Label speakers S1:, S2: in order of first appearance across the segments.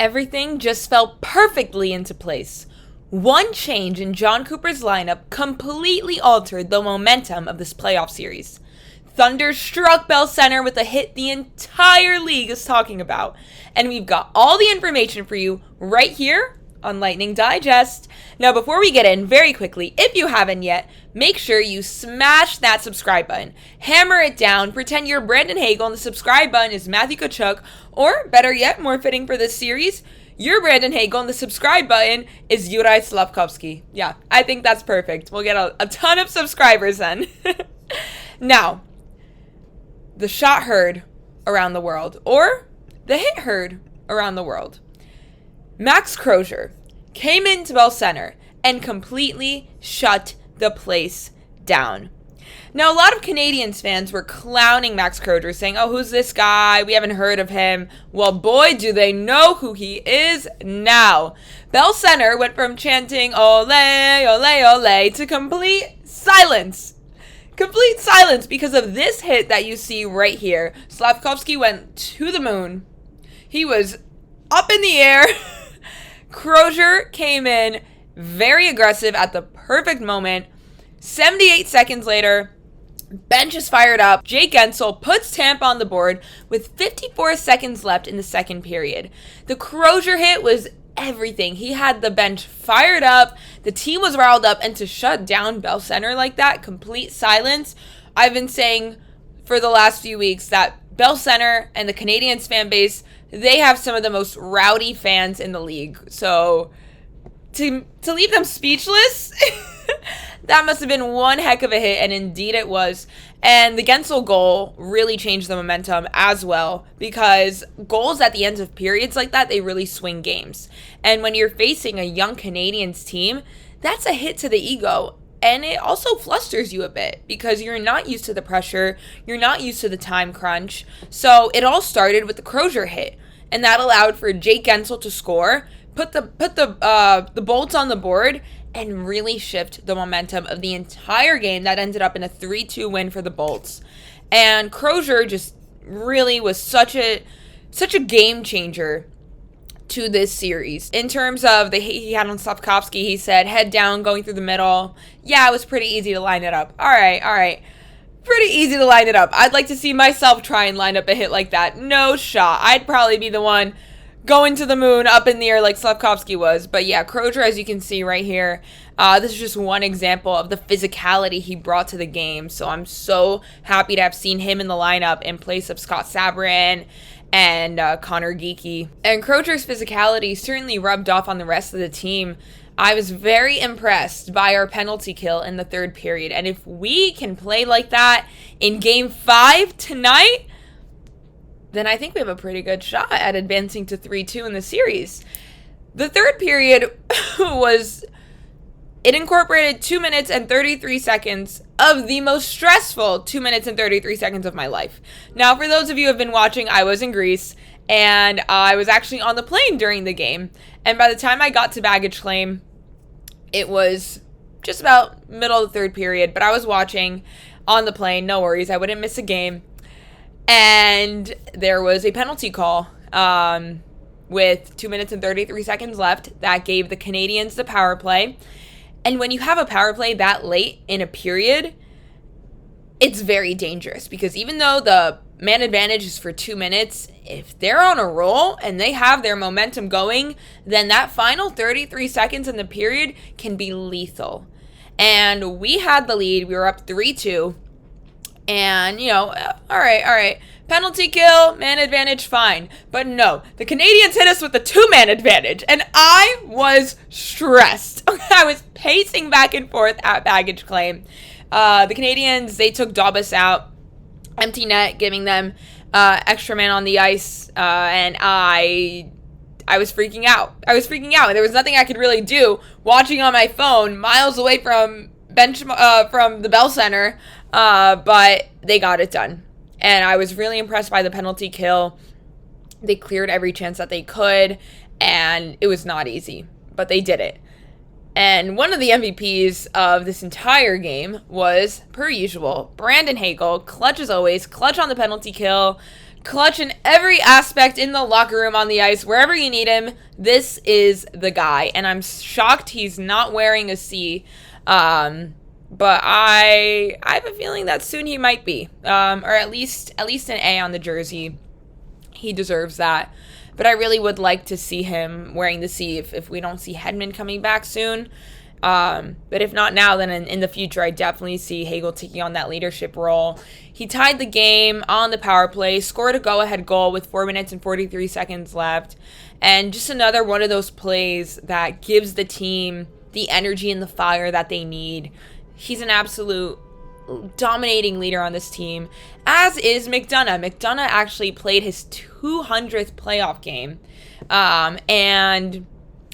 S1: Everything just fell perfectly into place. One change in John Cooper's lineup completely altered the momentum of this playoff series. Thunder struck Bell Center with a hit the entire league is talking about. And we've got all the information for you right here on Lightning Digest. Now, before we get in, very quickly, if you haven't yet, make sure you smash that subscribe button. Hammer it down, pretend you're Brandon Hagel and the subscribe button is Matthew Tkachuk, or better yet, more fitting for this series, you're Brandon Hagel and the subscribe button is Julien Slafkovsky. Yeah, I think that's perfect. We'll get a ton of subscribers then. Now, the shot heard around the world, or the hit heard around the world. Max Crozier came into Bell Center and completely shut the place down. Now, a lot of Canadiens fans were clowning Max Crozier, saying, oh, who's this guy? We haven't heard of him. Well, boy, do they know who he is now. Bell Center went from chanting, ole, ole, ole, to complete silence. Complete silence because of this hit that you see right here. Slafkovsky went to the moon. He was up in the air. Crozier came in very aggressive at the perfect moment. 78 seconds later, bench is fired up. Jake Guentzel puts Tampa on the board with 54 seconds left in the second period. The Crozier hit was everything. He had the bench fired up. The team was riled up, and to shut down Bell Center like that, complete silence. I've been saying for the last few weeks that Bell Center and the Canadiens fan base, they have some of the most rowdy fans in the league. So to leave them speechless, that must have been one heck of a hit, and indeed it was. And the Guentzel goal really changed the momentum as well, because goals at the end of periods like that, they really swing games. And when you're facing a young Canadiens team, that's a hit to the ego. And it also flusters you a bit because you're not used to the pressure. You're not used to the time crunch. So it all started with the Crozier hit. And that allowed for Jake Guentzel to score, put the Bolts on the board, and really shift the momentum of the entire game that ended up in a 3-2 win for the Bolts. And Crozier just really was such a game changer to this series. In terms of the hit he had on Slafkovsky, he said, head down, going through the middle. Yeah, it was pretty easy to line it up. All right. Pretty easy to line it up. I'd like to see myself try and line up a hit like that. No shot. I'd probably be the one going to the moon up in the air like Slafkovsky was. But yeah, Crozier, as you can see right here, this is just one example of the physicality he brought to the game. So I'm so happy to have seen him in the lineup in place of Scott Sabrin and Connor Geekie. And Crozier's physicality certainly rubbed off on the rest of the team. I was very impressed by our penalty kill in the third period. And if we can play like that in Game 5 tonight, then I think we have a pretty good shot at advancing to 3-2 in the series. The third period it incorporated 2 minutes and 33 seconds of the most stressful 2 minutes and 33 seconds of my life. Now, for those of you who have been watching, I was in Greece, and I was actually on the plane during the game. And by the time I got to baggage claim, it was just about middle of the third period, but I was watching on the plane, no worries, I wouldn't miss a game. And there was a penalty call with 2 minutes and 33 seconds left that gave the Canadiens the power play. And when you have a power play that late in a period, it's very dangerous because even though the man advantage is for 2 minutes, if they're on a roll and they have their momentum going, then that final 33 seconds in the period can be lethal. And we had the lead. We were up 3-2. And, all right. Penalty kill, man advantage, fine. But no, the Canadiens hit us with the 2-man advantage. And I was stressed. I was pacing back and forth at baggage claim. The Canadiens, they took Daubas out. Empty net, giving them extra man on the ice. And I was freaking out. There was nothing I could really do watching on my phone miles away from from the Bell Center. But they got it done. And I was really impressed by the penalty kill. They cleared every chance that they could, and it was not easy, but they did it. And one of the MVPs of this entire game was, per usual, Brandon Hagel, clutch as always, clutch on the penalty kill, Clutch in every aspect in the locker room, on the ice, wherever you need him. This is the guy, and I'm shocked he's not wearing a C. But I have a feeling that soon he might be, or at least an A on the jersey. He deserves that. But I really would like to see him wearing the C if we don't see Hedman coming back soon. But if not now, then in the future, I definitely see Hagel taking on that leadership role. He tied the game on the power play, scored a go-ahead goal with 4 minutes and 43 seconds left. And just another one of those plays that gives the team the energy and the fire that they need. He's an absolute dominating leader on this team, as is McDonagh. McDonagh actually played his 200th playoff game. And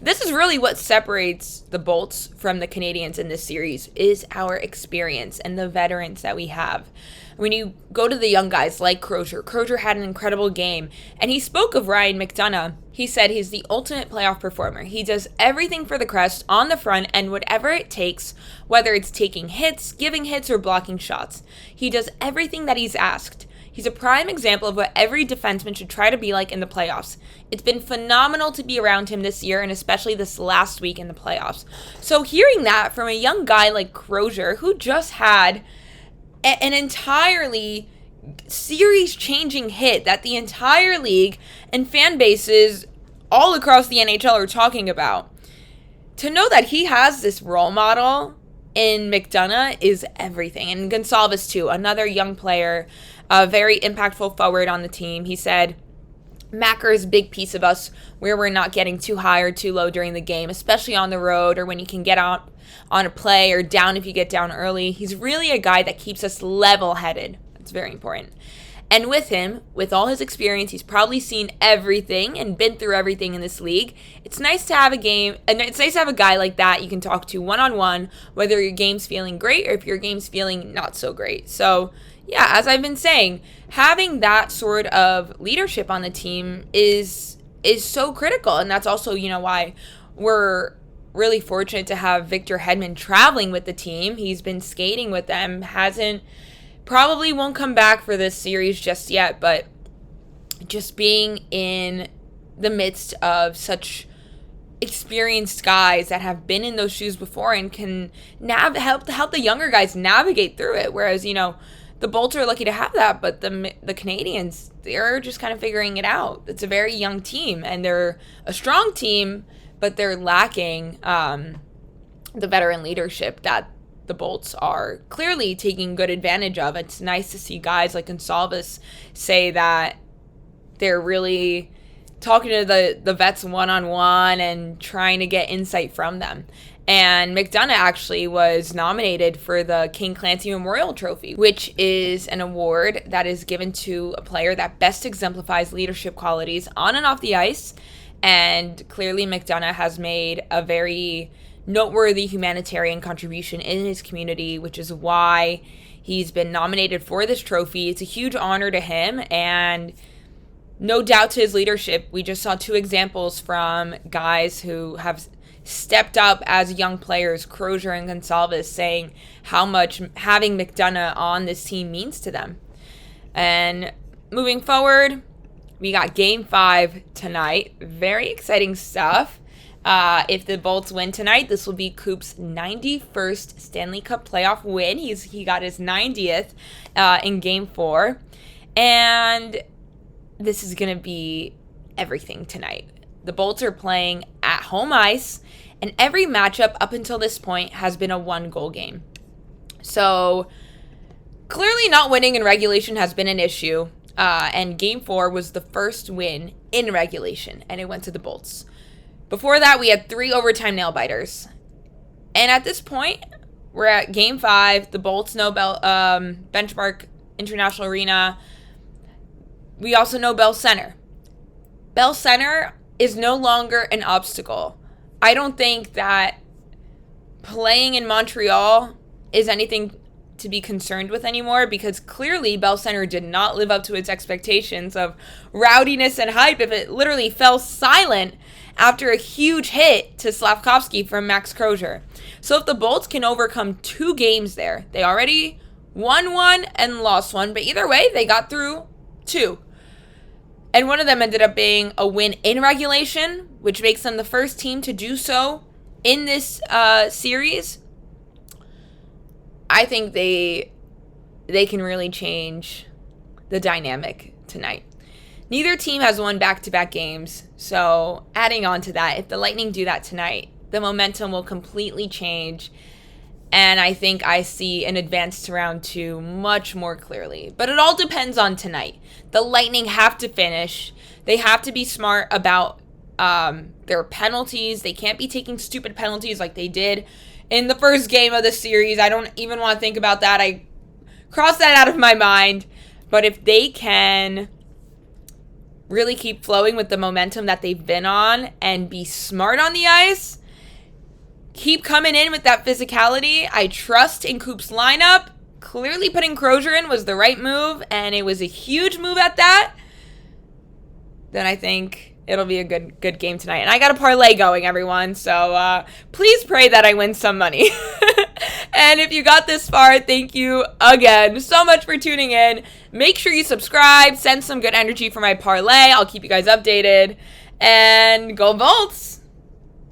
S1: this is really what separates the Bolts from the Canadiens in this series, is our experience and the veterans that we have. When you go to the young guys like Crozier had an incredible game, and he spoke of Ryan McDonagh. He said he's the ultimate playoff performer. He does everything for the Crest on the front and whatever it takes, whether it's taking hits, giving hits, or blocking shots. He does everything that he's asked. He's a prime example of what every defenseman should try to be like in the playoffs. It's been phenomenal to be around him this year, and especially this last week in the playoffs. So hearing that from a young guy like Crozier, who just had an entirely series-changing hit that the entire league and fan bases all across the NHL are talking about, to know that he has this role model in McDonagh is everything. And Gonçalves, too, another young player, a very impactful forward on the team. He said, Macker is a big piece of us where we're not getting too high or too low during the game, especially on the road or when you can get out on a play or down if you get down early. He's really a guy that keeps us level-headed. That's very important. And with him, with all his experience, he's probably seen everything and been through everything in this league. It's nice to have a guy like that you can talk to one-on-one, whether your game's feeling great or if your game's feeling not so great. So, yeah, as I've been saying, having that sort of leadership on the team is so critical. And that's also, why we're really fortunate to have Victor Hedman traveling with the team. He's been skating with them, probably won't come back for this series just yet, but just being in the midst of such experienced guys that have been in those shoes before and can help the younger guys navigate through it. Whereas, the Bolts are lucky to have that, but the Canadiens, they're just kind of figuring it out. It's a very young team, and they're a strong team, but they're lacking the veteran leadership that the Bolts are clearly taking good advantage of. It's nice to see guys like Gonçalves say that they're really talking to the vets one-on-one and trying to get insight from them. And McDonagh actually was nominated for the King Clancy Memorial Trophy, which is an award that is given to a player that best exemplifies leadership qualities on and off the ice. And clearly McDonagh has made a very noteworthy humanitarian contribution in his community, which is why he's been nominated for this trophy. It's a huge honor to him, and no doubt to his leadership. We just saw 2 examples from guys who have stepped up as young players, Crozier and Gonçalves, saying how much having McDonagh on this team means to them. And moving forward, we got Game 5 tonight. Very exciting stuff. If the Bolts win tonight, this will be Coop's 91st Stanley Cup playoff win. He got his 90th in Game 4. And this is going to be everything tonight. The Bolts are playing at home ice, and every matchup up until this point has been a 1-goal game. So clearly not winning in regulation has been an issue. And Game 4 was the first win in regulation, and it went to the Bolts. Before that, we had 3 overtime nail-biters. And at this point, we're at Game 5. The Bolts know Benchmark International Arena. We also know Bell Center. Bell Center is no longer an obstacle. I don't think that playing in Montreal is anything to be concerned with anymore, because clearly Bell Center did not live up to its expectations of rowdiness and hype. If it literally fell silent after a huge hit to Slafkovsky from Max Crozier. So if the Bolts can overcome 2 games there, they already won 1 and lost 1, but either way, they got through 2. And one of them ended up being a win in regulation, which makes them the first team to do so in this series. I think they can really change the dynamic tonight. Neither team has won back-to-back games, so adding on to that, if the Lightning do that tonight, the momentum will completely change, and I think I see an advance to round 2 much more clearly. But it all depends on tonight. The Lightning have to finish. They have to be smart about their penalties. They can't be taking stupid penalties like they did in the first game of the series. I don't even want to think about that. I crossed that out of my mind. But if they can really keep flowing with the momentum that they've been on and be smart on the ice, keep coming in with that physicality, I trust in Coop's lineup. Clearly putting Crozier in was the right move, and it was a huge move at that. Then I think it'll be a good game tonight. And I got a parlay going, everyone, so please pray that I win some money. And if you got this far, thank you again so much for tuning in. Make sure you subscribe, send some good energy for my parlay. I'll keep you guys updated. And go Bolts!